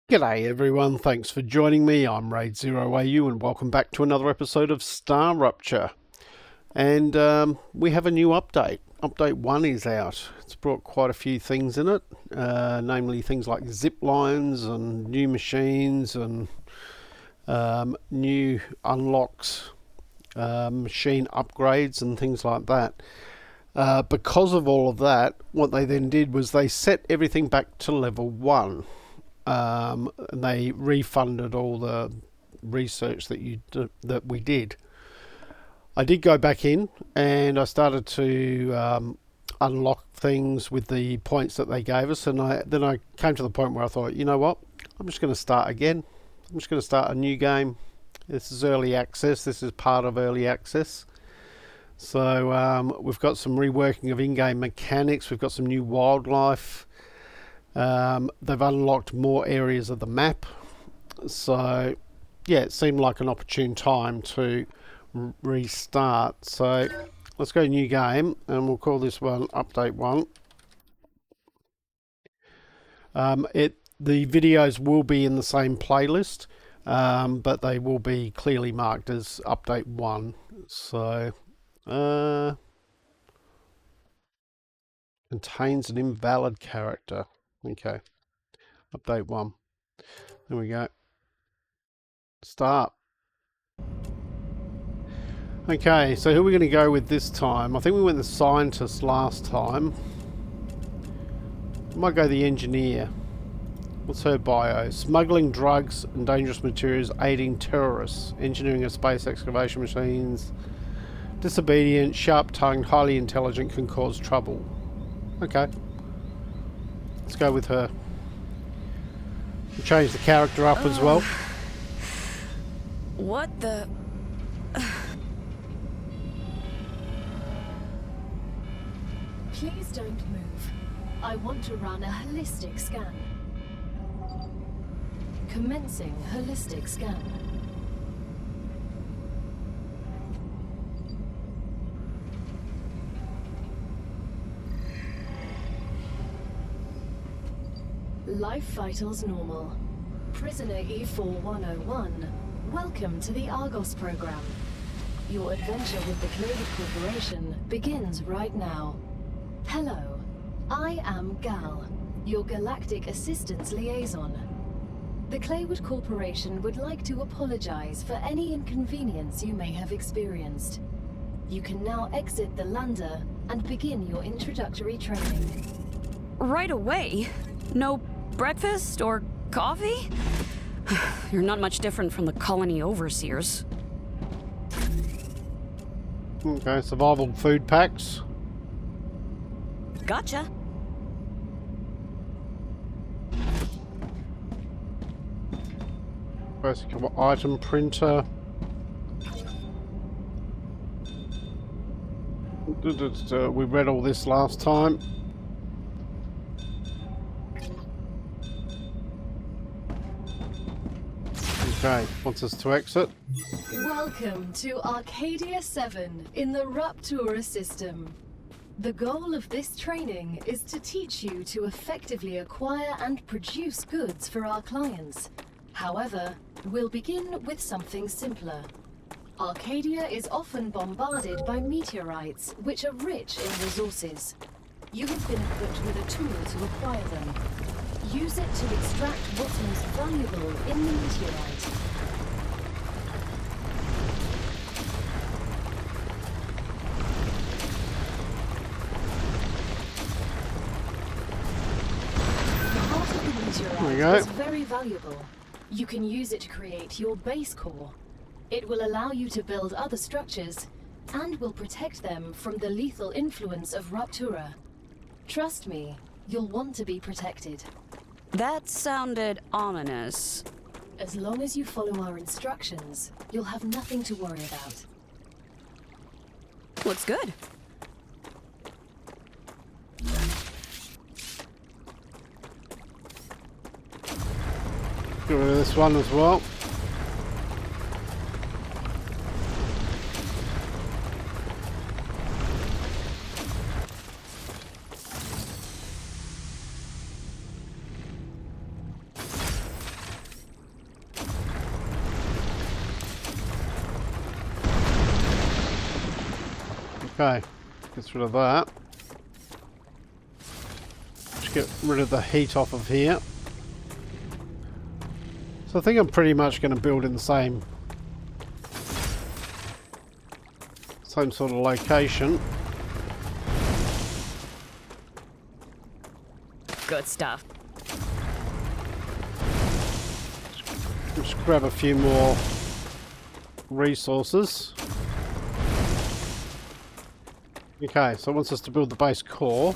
G'day everyone, thanks for joining me. I'm Raidzero AU and welcome back to another episode of StarRupture. And we have a new update. Update 1 is out. It's brought quite a few things in it, namely things like zip lines and new machines and new unlocks, machine upgrades and things like that. Because of all of that, what they then did was they set everything back to level 1. And they refunded all the research that we did. I did go back in and I started to unlock things with the points that they gave us, and then I came to the point where I thought, you know what, I'm just going to start again. I'm just going to start a new game. This is early access. This is part of early access. So we've got some reworking of in-game mechanics. We've got some new wildlife. They've unlocked more areas of the map, so yeah, it seemed like an opportune time to restart. So let's go new game, and we'll call this one Update 1. The videos will be in the same playlist, but they will be clearly marked as Update 1. So contains an invalid character. Okay, Update 1. There we go. Start. Okay, so who are we going to go with this time? I think we went the scientist last time. Might go the engineer. What's her bio? Smuggling drugs and dangerous materials, aiding terrorists, engineering of space excavation machines, disobedient, sharp-tongued, highly intelligent, can cause trouble. Okay. Let's go with her. We'll change the character up as well. What the... Please don't move. I want to run a holistic scan. Commencing holistic scan. Life vitals normal. Prisoner E4101, welcome to the Argos program. Your adventure with the Claywood Corporation begins right now. Hello, I am Gal, your Galactic Assistance Liaison. The Claywood Corporation would like to apologize for any inconvenience you may have experienced. You can now exit the lander and begin your introductory training. Right away? No breakfast or coffee? You're not much different from the colony overseers. Okay, survival food packs. Gotcha. Basic item printer. We read all this last time. Okay, wants us to exit. Welcome to Arcadia 7 in the Rupture system. The goal of this training is to teach you to effectively acquire and produce goods for our clients. However, we'll begin with something simpler. Arcadia is often bombarded by meteorites, which are rich in resources. You have been equipped with a tool to acquire them. Use it to extract what's most valuable in the meteorite. The heart of the meteorite is very valuable. You can use it to create your base core. It will allow you to build other structures, and will protect them from the lethal influence of Ruptura. Trust me, you'll want to be protected. That sounded ominous. As long as you follow our instructions, you'll have nothing to worry about. Looks good. Get rid of this one as well. Okay, gets rid of that. Just get rid of the heat off of here. So I think I'm pretty much going to build in the same sort of location. Good stuff. Just grab a few more resources. Okay, so it wants us to build the base core.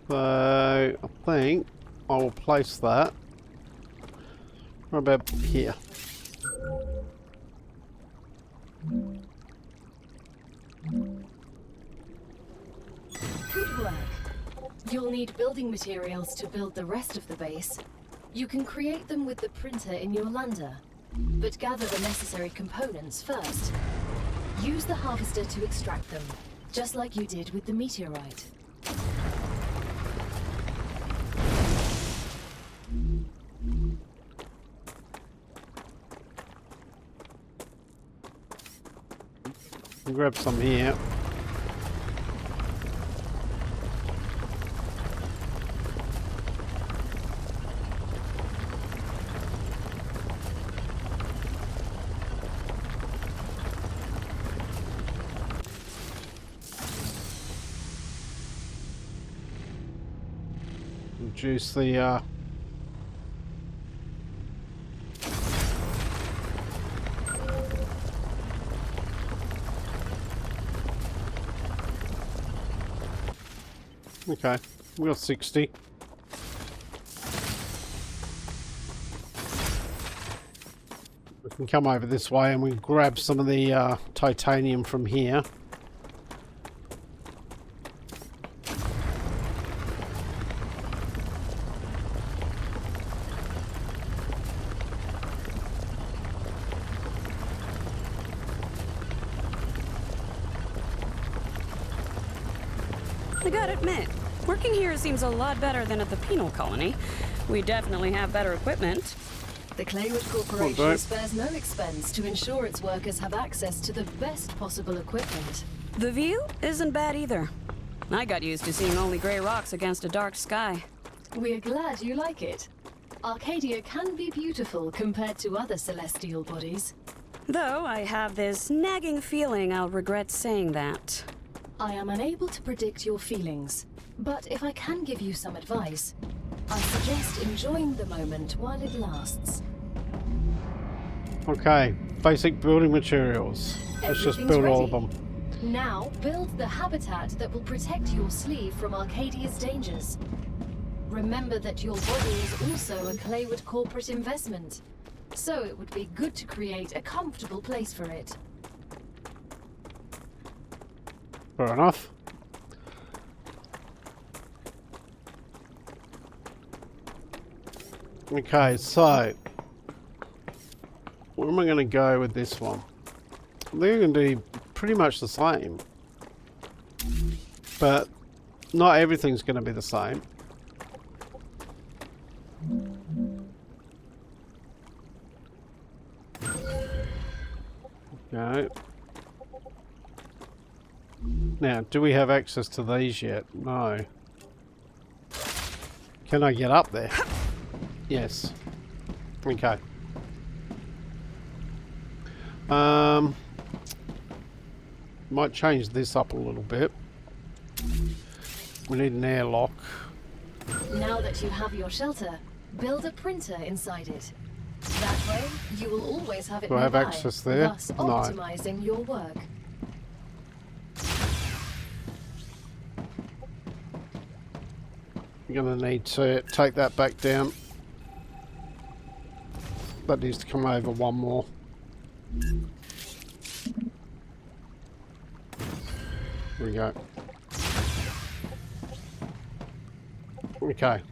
So I think I will place that right about here. Good work. You'll need building materials to build the rest of the base. You can create them with the printer in your lander, but gather the necessary components first. Use the harvester to extract them, just like you did with the meteorite. I'll grab some here. Reduce the okay, we got 60. We can come over this way and we grab some of the titanium from here. I gotta admit, working here seems a lot better than at the penal colony. We definitely have better equipment. The Claywood Corporation spares no expense to ensure its workers have access to the best possible equipment. The view isn't bad either. I got used to seeing only gray rocks against a dark sky. We're glad you like it. Arcadia can be beautiful compared to other celestial bodies. Though I have this nagging feeling I'll regret saying that. I am unable to predict your feelings, but if I can give you some advice, I suggest enjoying the moment while it lasts. Okay, basic building materials. Let's just build all of them. Now, build the habitat that will protect your sleeve from Arcadia's dangers. Remember that your body is also a Claywood corporate investment, so it would be good to create a comfortable place for it. Fair enough. Okay, so where am I going to go with this one? They're going to do pretty much the same, but not everything's going to be the same. Okay. Now, do we have access to these yet? No. Can I get up there? Yes. Okay. Might change this up a little bit. We need an airlock. Now that you have your shelter, build a printer inside it. That way, you will always have it Do I have nearby, access there? thus No. optimizing your work. You're going to need to take that back down. That needs to come over one more. There we go. Okay.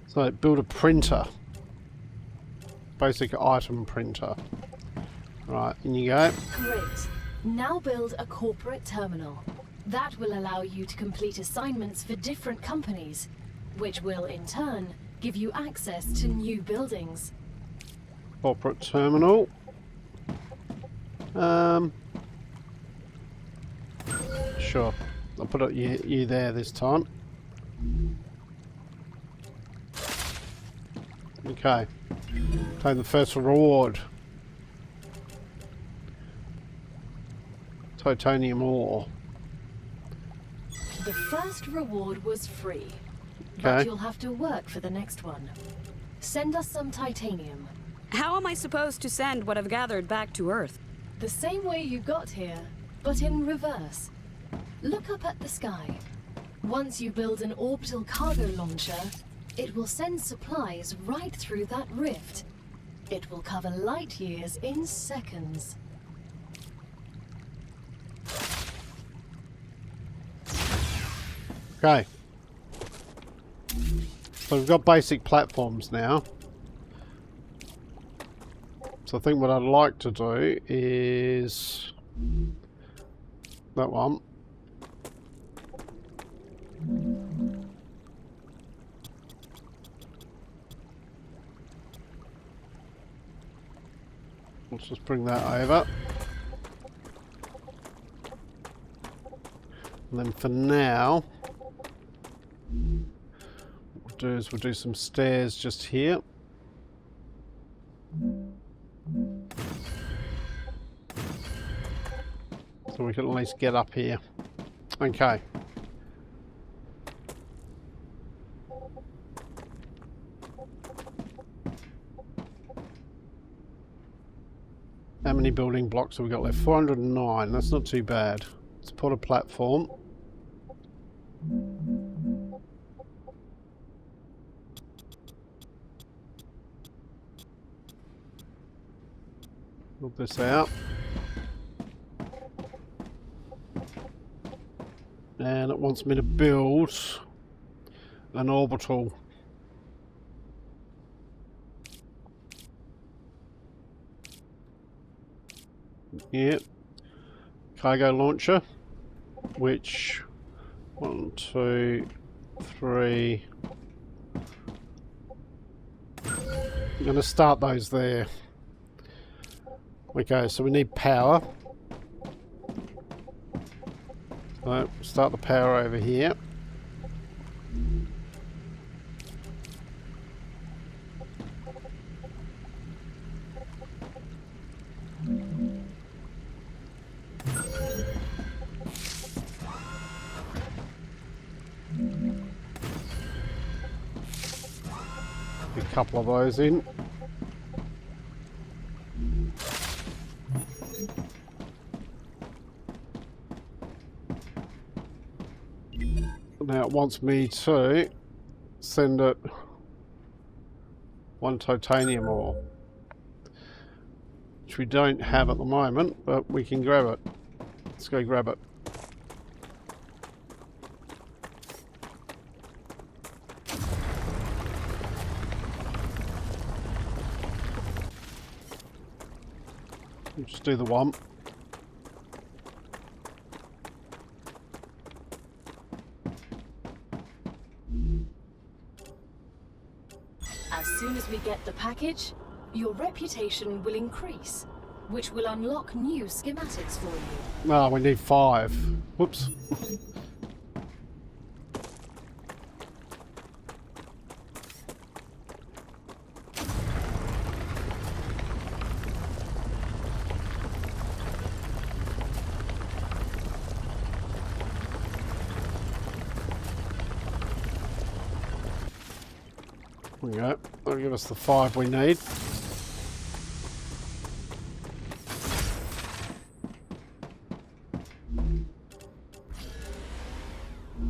So build a printer. Basic item printer. Right, in you go. Great. Now build a corporate terminal. That will allow you to complete assignments for different companies, which will in turn give you access to new buildings. Corporate terminal. Sure. I'll put it you there this time. Okay. Claim the first reward. Titanium ore. The first reward was free, Okay. but you'll have to work for the next one. Send us some titanium. How am I supposed to send what I've gathered back to Earth? The same way you got here, but in reverse. Look up at the sky. Once you build an orbital cargo launcher, it will send supplies right through that rift. It will cover light years in seconds. Okay. So we've got basic platforms now. So I think what I'd like to do is that one. Let's just bring that over. And then for now, what we'll do is we'll do some stairs just here. So we can at least get up here. Okay. How many building blocks have we got left? 409. That's not too bad. Let's put a platform. Move this out. And it wants me to build an orbital. Yep. Cargo launcher. Which 1, 2, 3. I'm going to start those there. Okay, so we need power. So start the power over here. A couple of those in. Now it wants me to send it 1 titanium ore, which we don't have at the moment, but we can grab it. Let's go grab it. We'll just do the one. As soon as we get the package, your reputation will increase, which will unlock new schematics for you. No, we need 5. Whoops. There we go. That'll give us the 5 we need.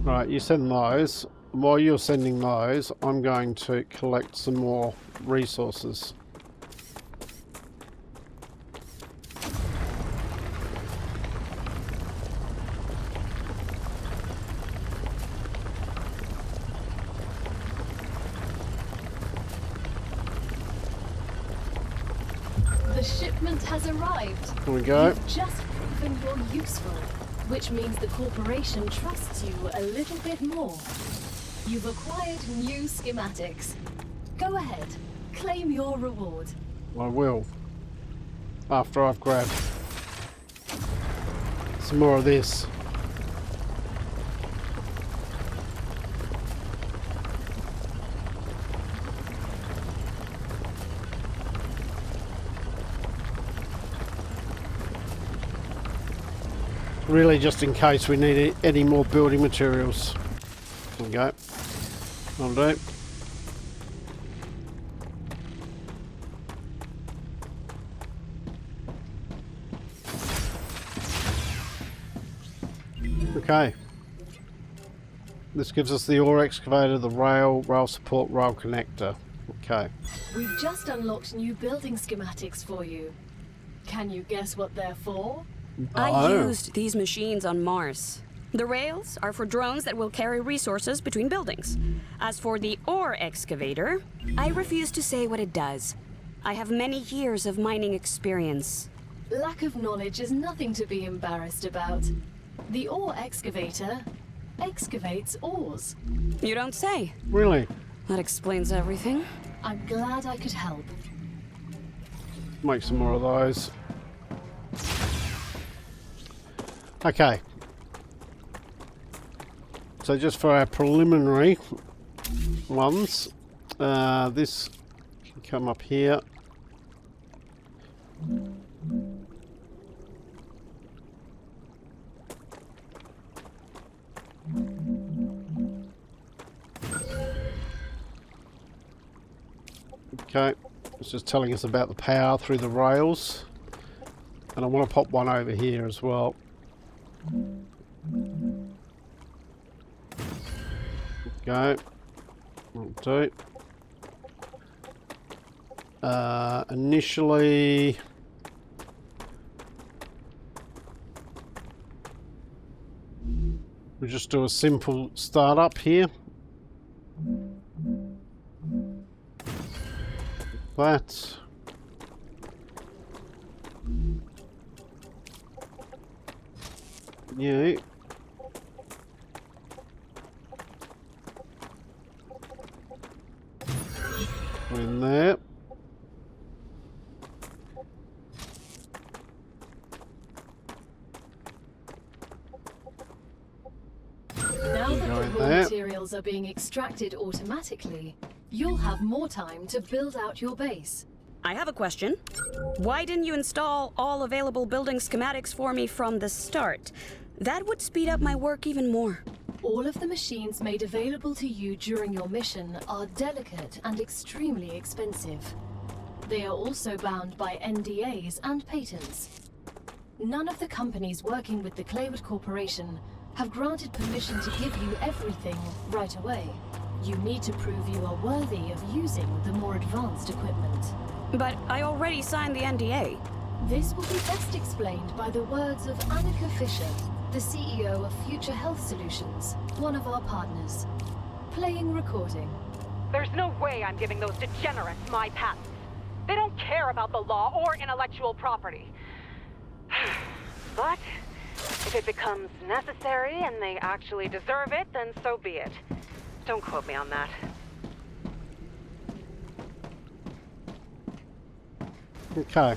Right, you send those. While you're sending those, I'm going to collect some more resources. The shipment has arrived. Here we go. You've just proven you're useful, which means the corporation trusts you a little bit more. You've acquired new schematics. Go ahead, claim your reward. I will. After I've grabbed some more of this. Really just in case we need any more building materials. There we go. I'll do. Okay. This gives us the ore excavator, the rail support, rail connector. Okay. We've just unlocked new building schematics for you. Can you guess what they're for? I used these machines on Mars. The rails are for drones that will carry resources between buildings. As for the ore excavator, I refuse to say what it does. I have many years of mining experience. Lack of knowledge is nothing to be embarrassed about. The ore excavator excavates ores. You don't say. Really? That explains everything. I'm glad I could help. Make some more of those. Okay. So just for our preliminary ones, this can come up here. Okay, it's just telling us about the power through the rails. And I want to pop one over here as well. Go. Will do. Initially, we'll just do a simple startup here. That. Yeah. In there. Now that the raw materials are being extracted automatically, you'll have more time to build out your base. I have a question. Why didn't you install all available building schematics for me from the start? That would speed up my work even more. All of the machines made available to you during your mission are delicate and extremely expensive. They are also bound by NDAs and patents. None of the companies working with the Claywood Corporation have granted permission to give you everything right away. You need to prove you are worthy of using the more advanced equipment. But I already signed the NDA. This will be best explained by the words of Annika Fisher, the CEO of Future Health Solutions, one of our partners. Playing recording. There's no way I'm giving those degenerates my patents. They don't care about the law or intellectual property. But if it becomes necessary and they actually deserve it, then so be it. Don't quote me on that. Okay.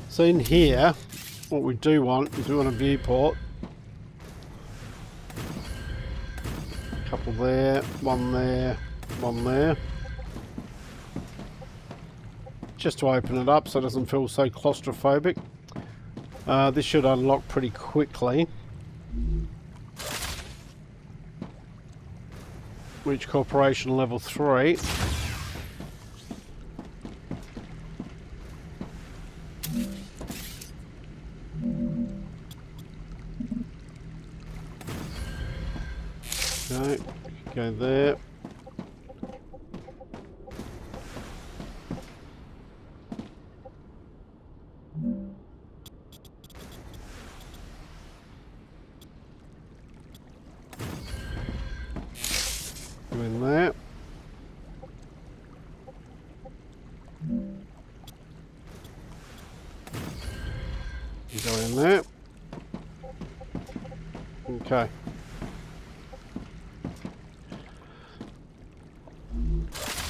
So in here, what we do want is we want a viewport. A couple there, one there, one there. Just to open it up so it doesn't feel so claustrophobic. This should unlock pretty quickly. Reach corporation level 3. Okay, go there. Go in there. Go in there. Okay.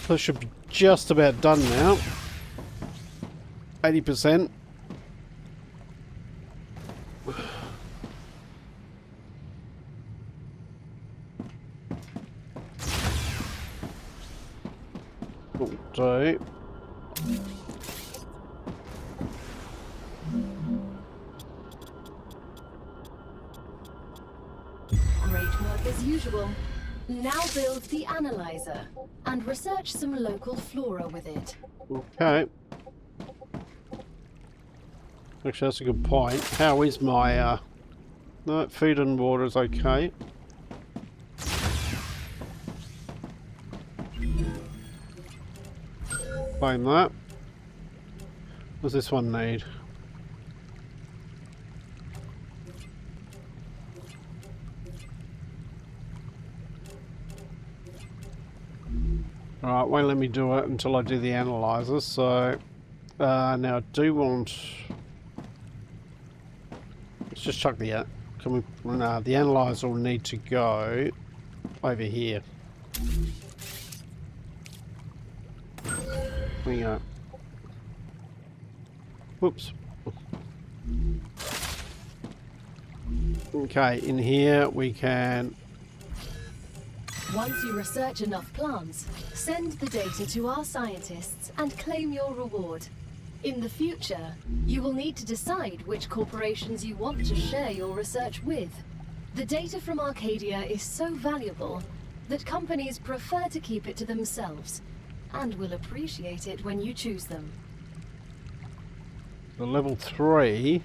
So it should be just about done now. 80%. Okay. Great work as usual. Now build the analyzer and research some local flora with it. Okay. Actually, that's a good point. How is my, no, food and water is okay. Claim that. What does this one need? Alright, won't let me do it until I do the analyzer, so now I do want, let's just chuck the the analyzer will need to go over here. There you go. Whoops. Okay, in here we can. Once you research enough plants, send the data to our scientists and claim your reward. In the future, you will need to decide which corporations you want to share your research with. The data from Arcadia is so valuable that companies prefer to keep it to themselves, and will appreciate it when you choose them. The level 3.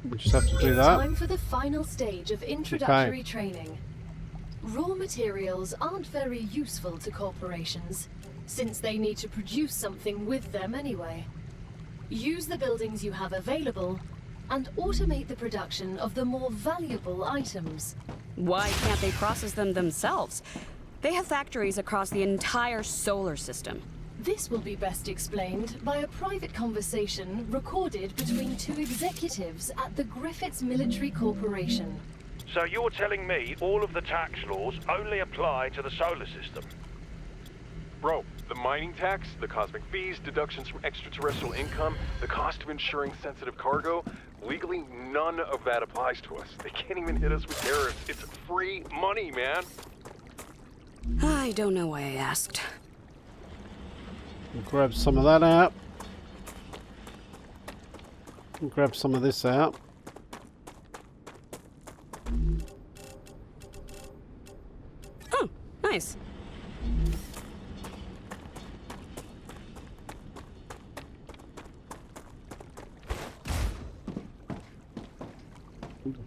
We just have to do It's that. time for the final stage of introductory training. Raw materials aren't very useful to corporations, since they need to produce something with them anyway. Use the buildings you have available, and automate the production of the more valuable items. Why can't they process them themselves? They have factories across the entire solar system. This will be best explained by a private conversation recorded between two executives at the Griffiths Military Corporation. So you're telling me all of the tax laws only apply to the solar system? Bro, the mining tax, the cosmic fees, deductions from extraterrestrial income, the cost of insuring sensitive cargo, legally none of that applies to us. They can't even hit us with tariffs. It's free money, man. I don't know why I asked. We'll grab some of that out. We'll grab some of this out. Oh, nice.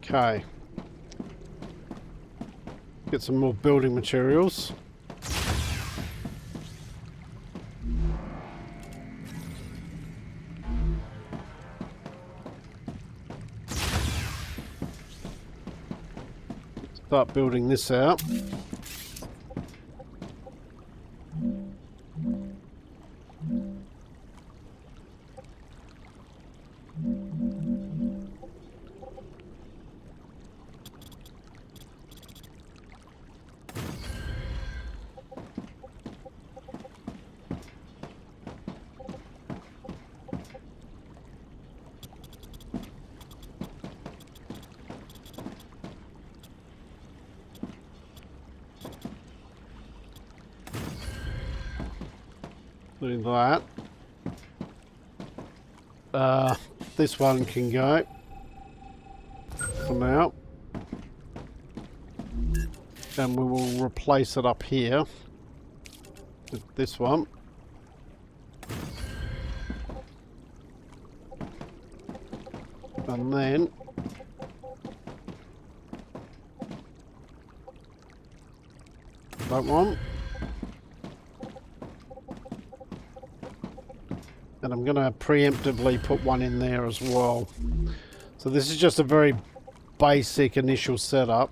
Okay. Get some more building materials. Start building this out. Doing that. This one can go for now. And we will replace it up here with this one. And then that one. And I'm going to preemptively put one in there as well. So this is just a very basic initial setup.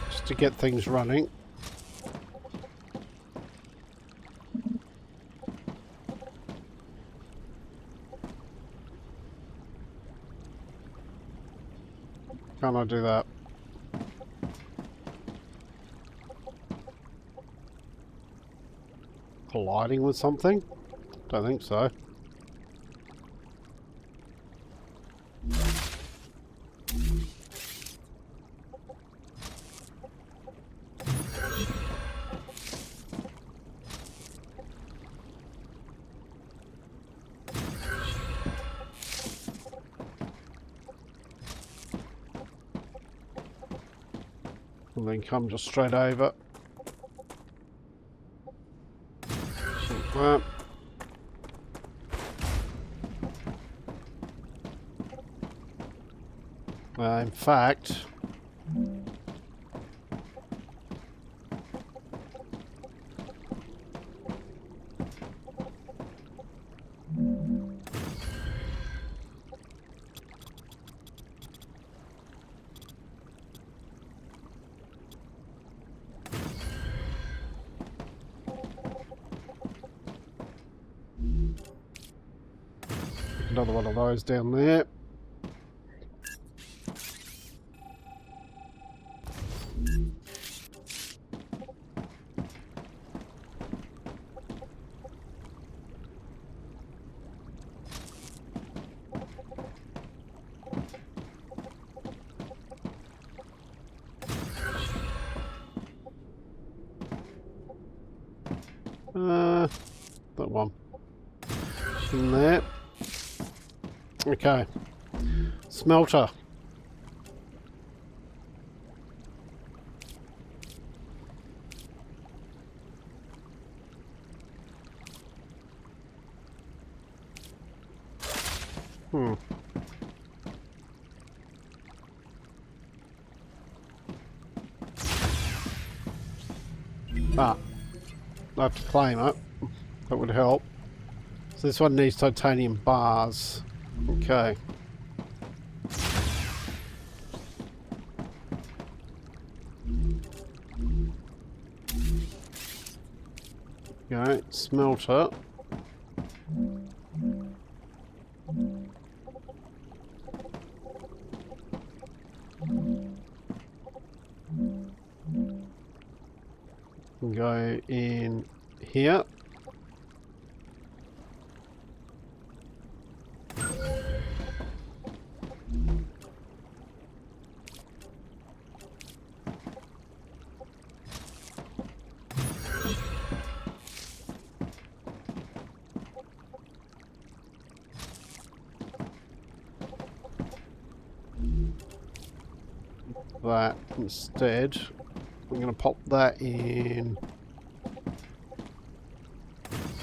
Just to get things running. Can't I do that? Collide. colliding with something? Don't think so. And then come just straight over. Like that. In fact, another one of those down there. That one. In there. Okay. Smelter. Ah. I have to claim it. That would help. So this one needs titanium bars. Okay. Okay, smelter. Go in here. That instead, I'm going to pop that in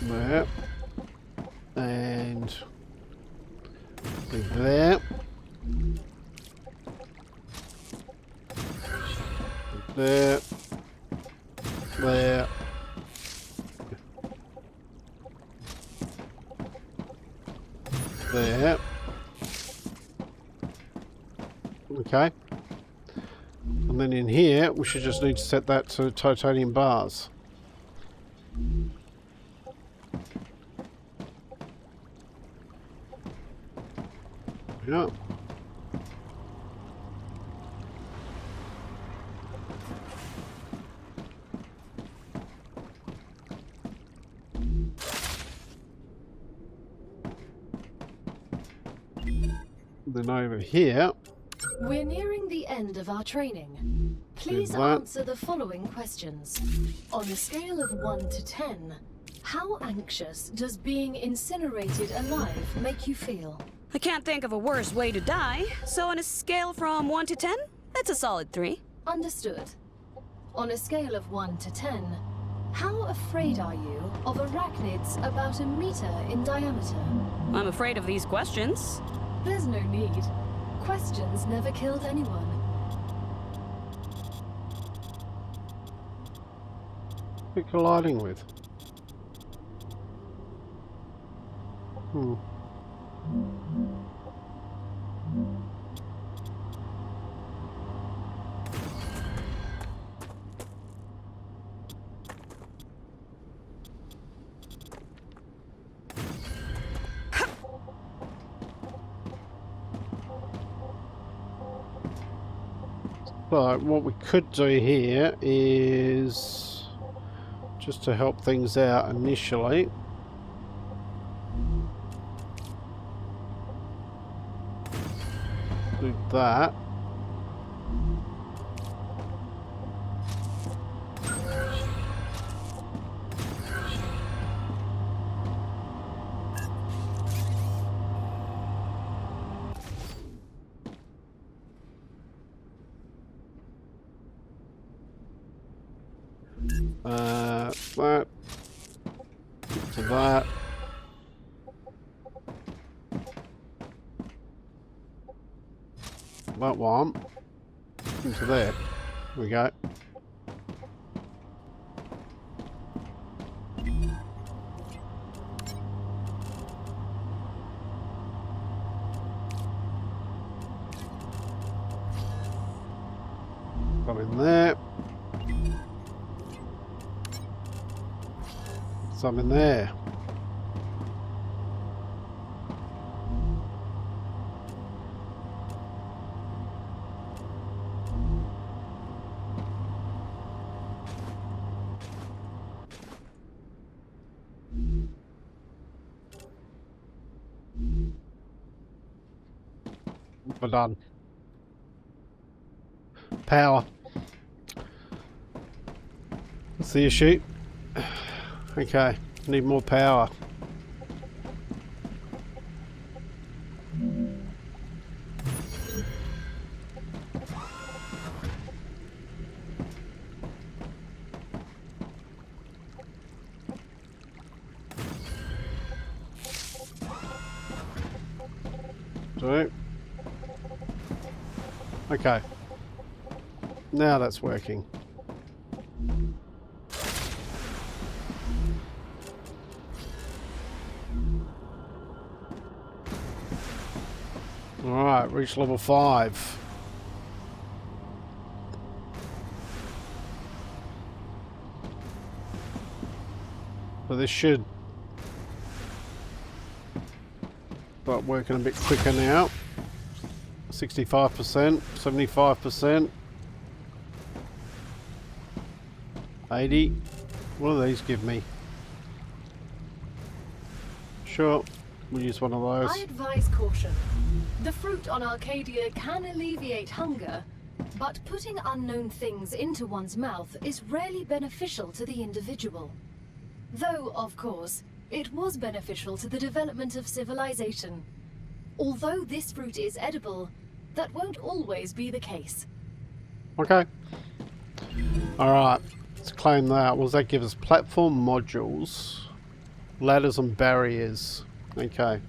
there and there, there, there, there. Okay. And then in here, we should just need to set that to titanium bars. Yeah. Then over here. We're nearing the end of our training. Please answer the following questions. On a scale of 1 to 10, how anxious does being incinerated alive make you feel? I can't think of a worse way to die, so on a scale from 1 to 10, that's a solid 3. Understood. On a scale of 1 to 10, how afraid are you of arachnids about 1 meter in diameter? I'm afraid of these questions. There's no need. Questions never killed anyone. What are you colliding with? So what we could do here is just to help things out initially. Do that. That to that. That one into there. There we go. Got in there. Some in there. We're done. Power. What's the issue? Okay, need more power. Okay. Now that's working. Alright, reach level 5. So this should start working a bit quicker now. 65%, 75%, 80. What do these give me? Sure, we'll use one of those. I advise caution. The fruit on Arcadia can alleviate hunger, but putting unknown things into one's mouth is rarely beneficial to the individual. Though, of course, it was beneficial to the development of civilization. Although this fruit is edible, that won't always be the case. Okay. Alright, let's claim that. What does that give us? Platform modules, ladders and barriers. Okay.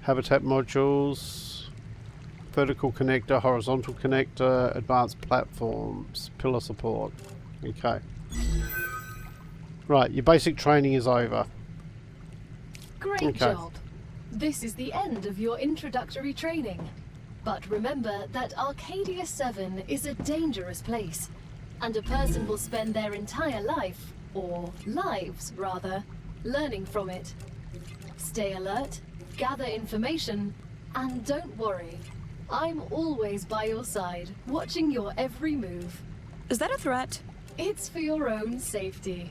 Habitat modules, vertical connector, horizontal connector, advanced platforms, pillar support. Okay. Right, your basic training is over. Great job. This is the end of your introductory training. But remember that Arcadia 7 is a dangerous place, and a person will spend their entire life, or lives rather, learning from it. Stay alert, gather information, and don't worry. I'm always by your side, watching your every move. Is that a threat? It's for your own safety.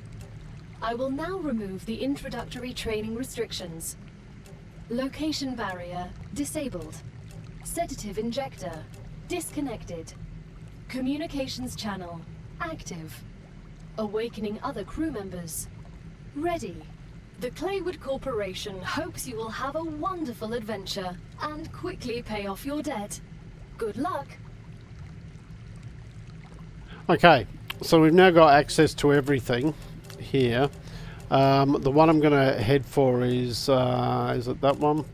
I will now remove the introductory training restrictions. Location barrier disabled. Sedative injector disconnected. Communications channel active. Awakening other crew members ready. The Claywood Corporation hopes you will have a wonderful adventure and quickly pay off your debt. Good luck. Okay, so we've now got access to everything here. The one I'm going to head for is it that one?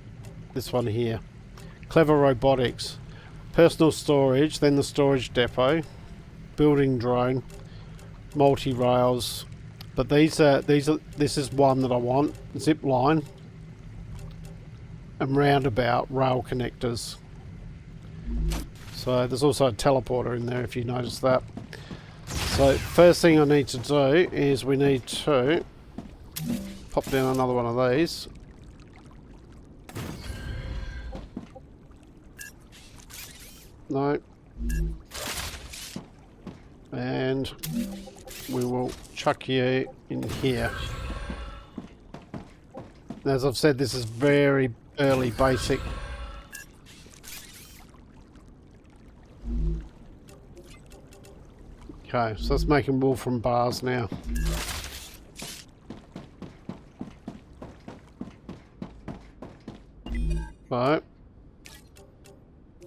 This one here. Clever Robotics. Personal storage, then the storage depot. Building drone. Multi-rails. But this is one that I want. Zip line. And roundabout rail connectors. So there's also a teleporter in there if you notice that. So first thing I need to do is we need to pop down another one of these. No. And we will chuck you in here. As I've said, this is very early basic. Okay, so let's make him wool from bars now. Right.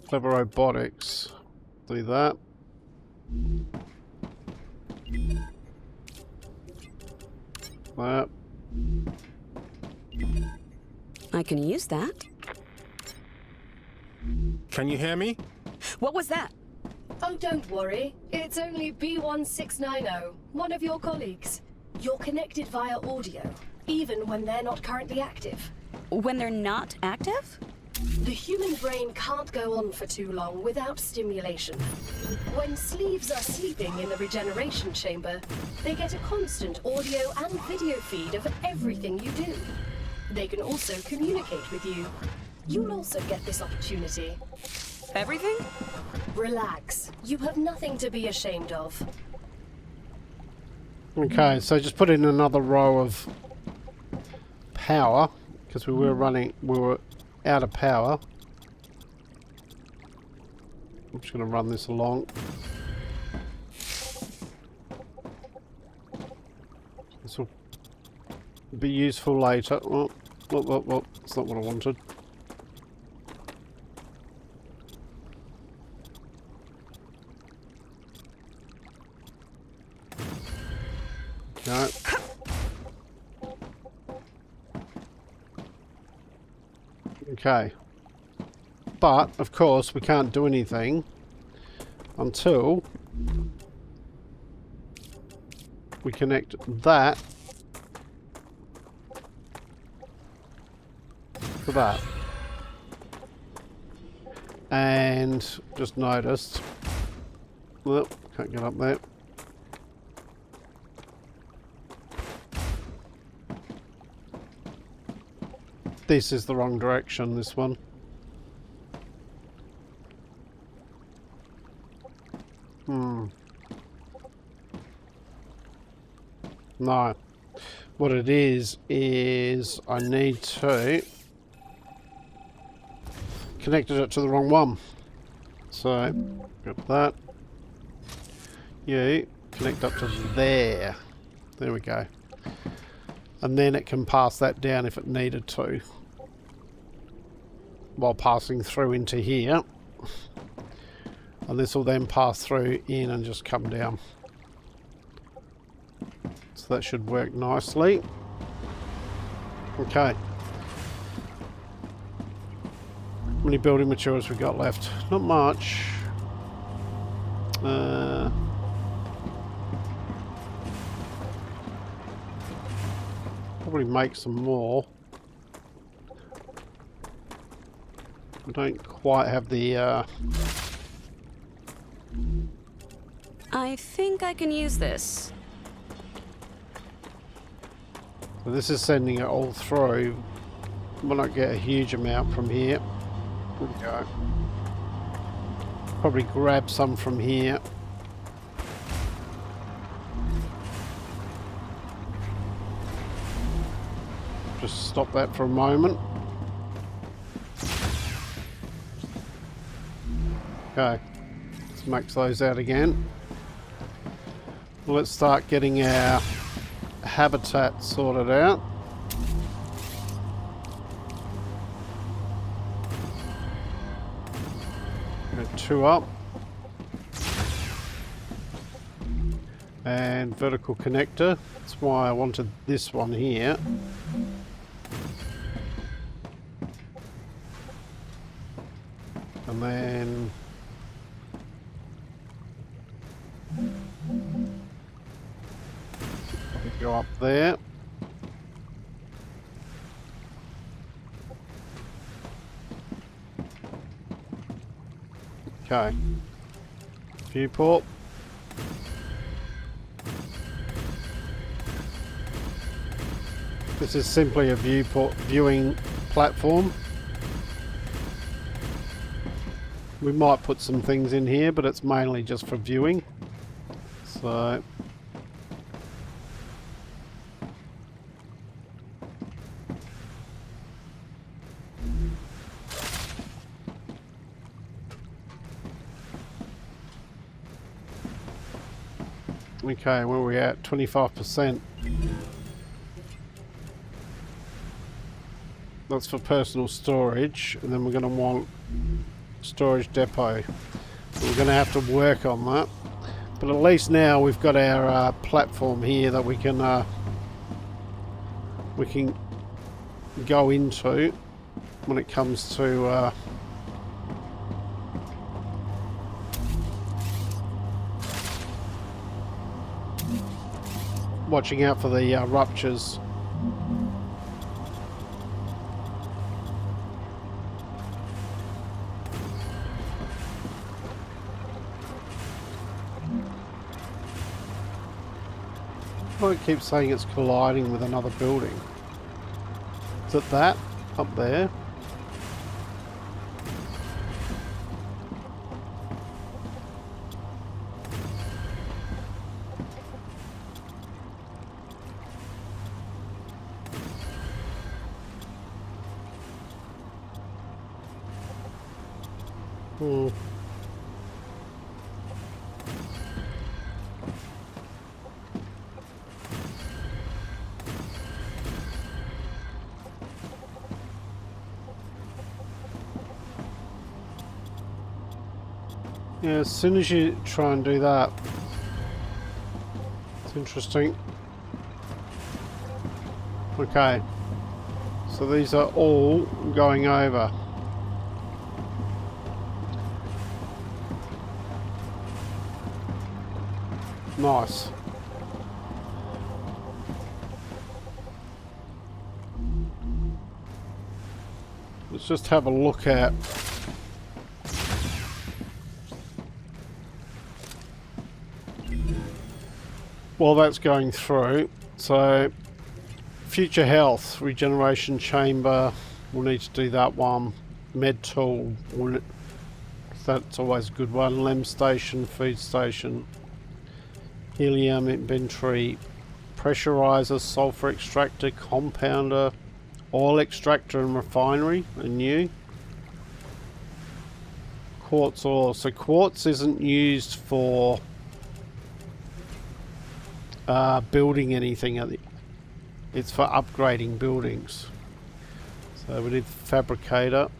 Clever robotics. Do that. That. I can use that. Can you hear me? What was that? Oh, don't worry. It's only B1690, one of your colleagues. You're connected via audio, even when they're not currently active. When they're not active? The human brain can't go on for too long without stimulation. When sleeves are sleeping in the regeneration chamber, they get a constant audio and video feed of everything you do. They can also communicate with you. You'll also get this opportunity. Everything? Relax. You have nothing to be ashamed of. Okay, so just put in another row of power, because we were out of power. I'm just going to run this along. This will be useful later. Oh, that's not what I wanted. No. Okay. But, of course, we can't do anything until we connect that to that. And just noticed, well, can't get up there. This is the wrong direction, this one. No. What it is I need to connected it to the wrong one. So, grab that. You connect up to there. There we go. And then it can pass that down if it needed to, while passing through into here. And this will then pass through in and just come down. So that should work nicely. Okay. How many building materials we got left? Not much. Probably make some more. I don't quite have the I think I can use this. So this is sending it all through. Will not get a huge amount from here. There we go. Probably grab some from here. Just stop that for a moment. Okay, let's max those out again. Let's start getting our habitat sorted out. Go 2 up. And vertical connector. That's why I wanted this one here. And then go up there. Okay. Viewport. This is simply a viewing platform. We might put some things in here, but it's mainly just for viewing. So Okay, where are we at? 25%. That's for personal storage, and then we're going to want storage depot. We're going to have to work on that, but at least now we've got our platform here that we can go into when it comes to watching out for the ruptures. Why it keeps saying it's colliding with another building? Is it that up there? Hmm. Yeah, as soon as you try and do that, it's interesting. Okay, so these are all going over. Nice. Let's just have a look at while that's going through. So future health regeneration chamber, we'll need to do that one. Med tool, that's always a good one. Lem station, food station, helium inventory, pressurizer, sulfur extractor, compounder, oil extractor and refinery are new. Quartz ore, so quartz isn't used for building anything, it's for upgrading buildings. So we need fabricator,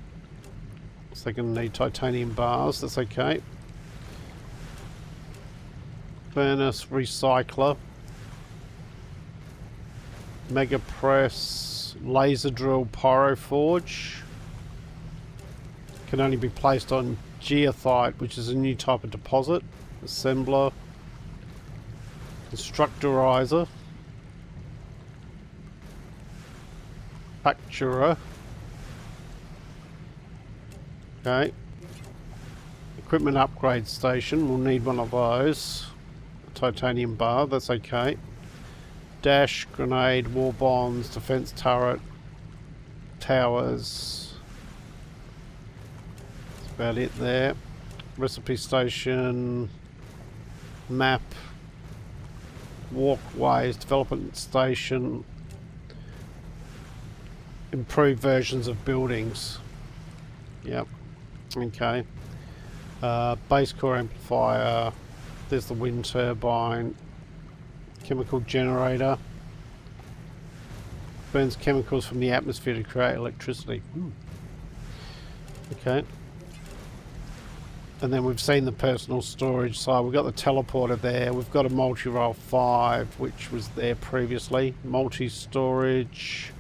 so they're going to need titanium bars, that's okay. Furnace recycler, mega press, laser drill, pyroforge. Can only be placed on geothite, which is a new type of deposit. Assembler, constructorizer, facturer. Okay. Equipment upgrade station, we'll need one of those. Titanium bar, that's okay. Dash, grenade, war bombs, defense turret, towers. That's about it there. Recipe station, map, walkways, development station, improved versions of buildings. Yep, okay. Base core amplifier, there's the wind turbine, chemical generator, burns chemicals from the atmosphere to create electricity. Okay. And then we've seen the personal storage side. We've got the teleporter there. We've got a multi-role 5, which was there previously. Multi-storage.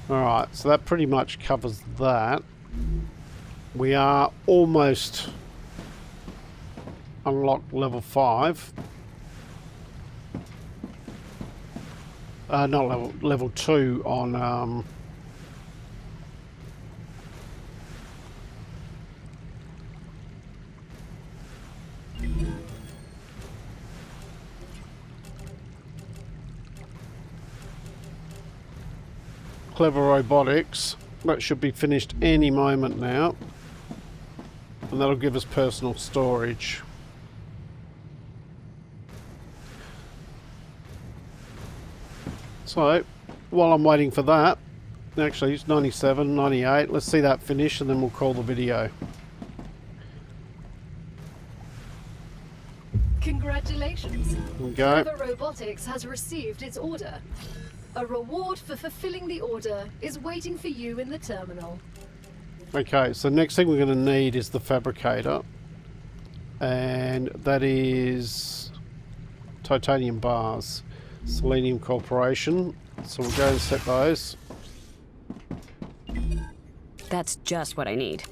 Alright, so that pretty much covers that. We are almost unlocked level 5. Not level 2 on Clever Robotics. That should be finished any moment now, and that'll give us personal storage. So while I'm waiting for that, actually it's 97, 98, let's see that finish and then we'll call the video. instructions. Okay. Clever Robotics has received its order. A reward for fulfilling the order is waiting for you in the terminal. Okay, so next thing we're going to need is the fabricator. And that is titanium bars. Selenium Corporation. So we'll go and set those. That's just what I need.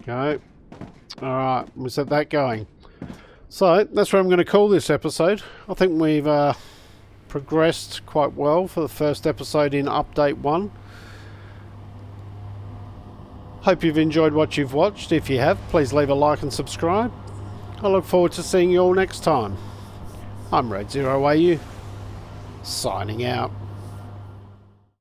Okay. Alright, we set that going. So, that's where I'm going to call this episode. I think we've progressed quite well for the first episode in Update 1. Hope you've enjoyed what you've watched. If you have, please leave a like and subscribe. I look forward to seeing you all next time. I'm Raidzero, signing out.